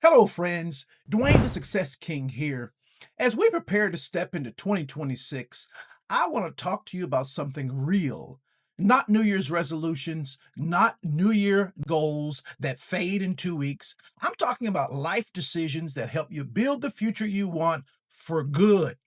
Hello, friends. Dwayne the Success King here. As we prepare to step into 2026, I want to talk to you about something real. Not New Year's resolutions, not New Year goals that fade in 2 weeks. I'm talking about life decisions that help you build the future you want for good.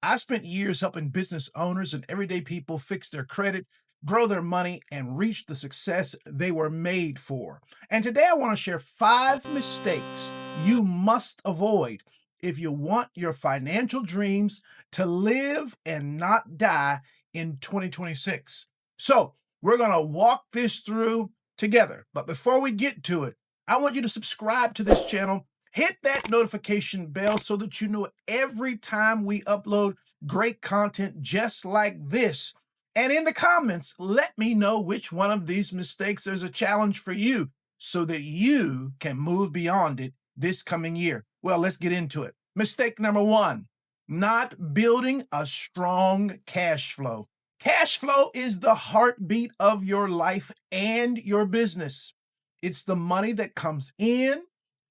I spent years helping business owners and everyday people fix their credit, grow their money, and reach the success they were made for. And today I want to share 5 mistakes you must avoid if you want your financial dreams to live and not die in 2026. So, we're going to walk this through together. But before we get to it, I want you to subscribe to this channel. Hit that notification bell so that you know every time we upload great content just like this. And in the comments, let me know which one of these mistakes is a challenge for you so that you can move beyond it this coming year. Well, let's get into it. Mistake number 1, not building a strong cash flow. Cash flow is the heartbeat of your life and your business. It's the money that comes in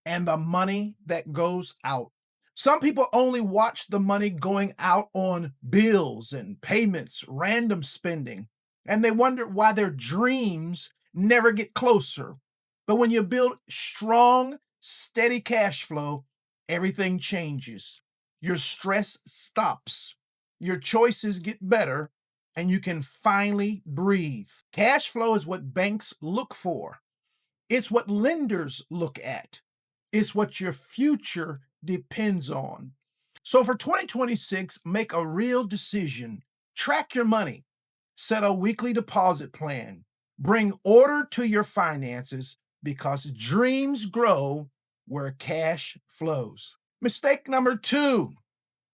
and the money that goes out. Some people only watch the money going out on bills and payments, random spending, and they wonder why their dreams never get closer. But when you build strong, steady cash flow, everything changes. Your stress stops, your choices get better, and you can finally breathe. Cash flow is what banks look for. It's what lenders look at. It's what your future depends on. So for 2026, make a real decision. Track your money. Set a weekly deposit plan. Bring order to your finances because dreams grow where cash flows. Mistake number 2,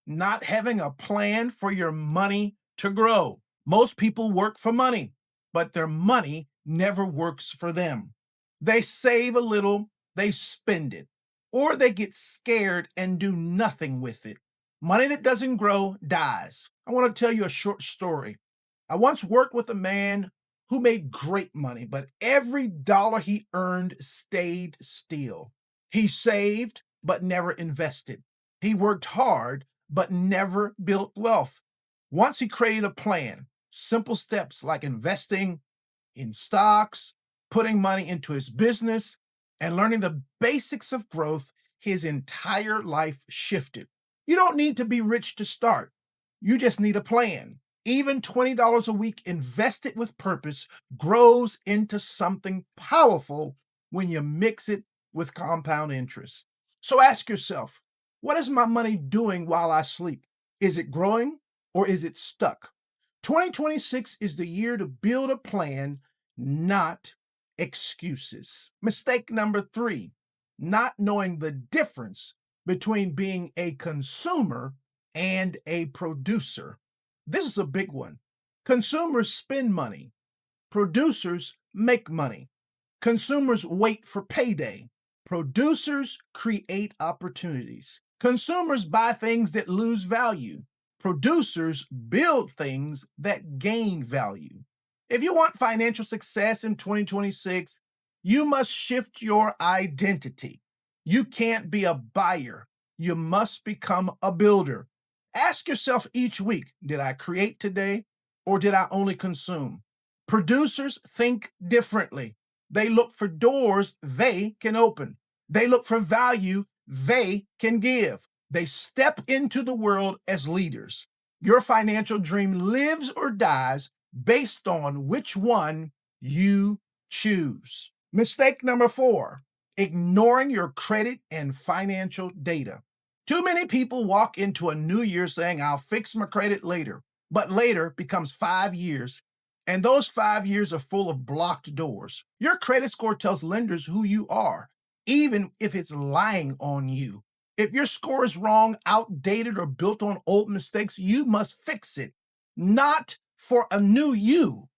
not having a plan for your money to grow. Most people work for money, but their money never works for them. They save a little, they spend it, or they get scared and do nothing with it. Money that doesn't grow dies. I want to tell you a short story. I once worked with a man who made great money, but every dollar he earned stayed still. He saved, but never invested. He worked hard, but never built wealth. Once he created a plan, simple steps like investing in stocks, putting money into his business, and learning the basics of growth, his entire life shifted. You don't need to be rich to start. You just need a plan. Even $20 a week invested with purpose grows into something powerful when you mix it with compound interest. So ask yourself, what is my money doing while I sleep? Is it growing or is it stuck? 2026 is the year to build a plan, not excuses. Mistake number 3, not knowing the difference between being a consumer and a producer. This is a big one. Consumers spend money. Producers make money. Consumers wait for payday. Producers create opportunities. Consumers buy things that lose value. Producers build things that gain value. If you want financial success in 2026, you must shift your identity. You can't be a buyer. You must become a builder. Ask yourself each week, did I create today or did I only consume? Producers think differently. They look for doors they can open. They look for value they can give. They step into the world as leaders. Your financial dream lives or dies based on which one you choose. Mistake number 4, ignoring your credit and financial data. Too many people walk into a new year saying, I'll fix my credit later, but later becomes 5 years, and those 5 years are full of blocked doors. Your credit score tells lenders who you are, even if it's lying on you. If your score is wrong, outdated, or built on old mistakes, you must fix it. Not for a new you,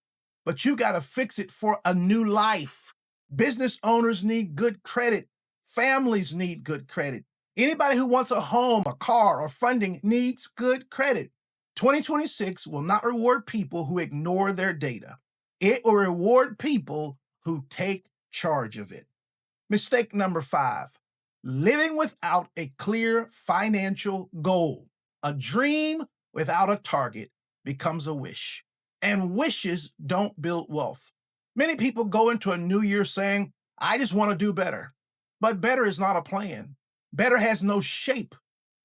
but you got to fix it for a new life. Business owners need good credit. Families need good credit. Anybody who wants a home, a car, or funding needs good credit. 2026 will not reward people who ignore their data. It will reward people who take charge of it. Mistake number 5, living without a clear financial goal. A dream without a target becomes a wish, and wishes don't build wealth. Many people go into a new year saying, I just want to do better. But better is not a plan. Better has no shape.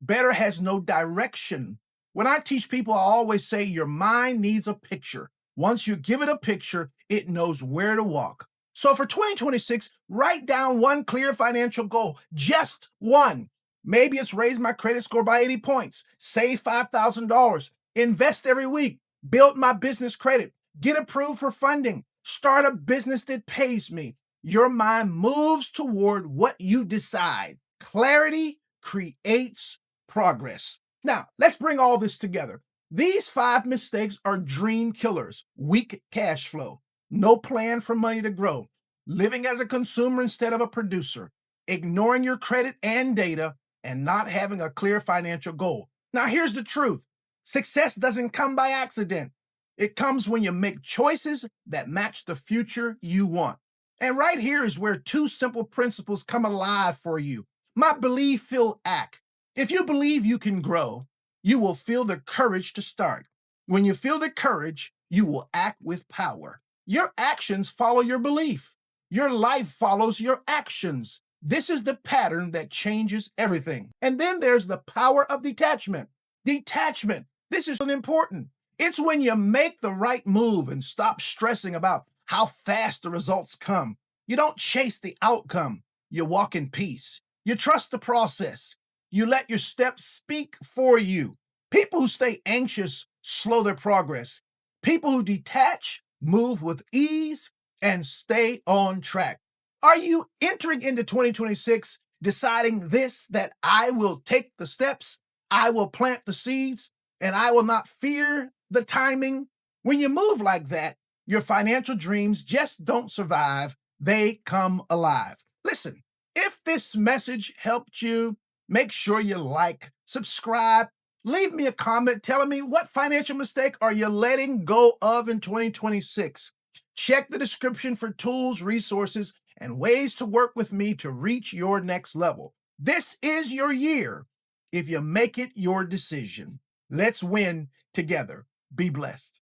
Better has no direction. When I teach people, I always say your mind needs a picture. Once you give it a picture, it knows where to walk. So for 2026, write down one clear financial goal, just one. Maybe it's raise my credit score by 80 points, save $5,000, invest every week, build my business credit, get approved for funding, start a business that pays me. Your mind moves toward what you decide. Clarity creates progress. Now, let's bring all this together. These 5 mistakes are dream killers: weak cash flow, no plan for money to grow, living as a consumer instead of a producer, ignoring your credit and data, and not having a clear financial goal. Now, here's the truth. Success doesn't come by accident. It comes when you make choices that match the future you want. And right here is where 2 simple principles come alive for you. My believe, feel, act. If you believe you can grow, you will feel the courage to start. When you feel the courage, you will act with power. Your actions follow your belief. Your life follows your actions. This is the pattern that changes everything. And then there's the power of detachment. Detachment. This is important. It's when you make the right move and stop stressing about how fast the results come. You don't chase the outcome. You walk in peace. You trust the process. You let your steps speak for you. People who stay anxious slow their progress. People who detach move with ease and stay on track. Are you entering into 2026 deciding this, that I will take the steps, I will plant the seeds, and I will not fear the timing? When you move like that, your financial dreams just don't survive, they come alive. Listen, if this message helped you, make sure you like, subscribe, leave me a comment telling me what financial mistake are you letting go of in 2026. Check the description for tools, resources, and ways to work with me to reach your next level. This is your year if you make it your decision. Let's win together. Be blessed.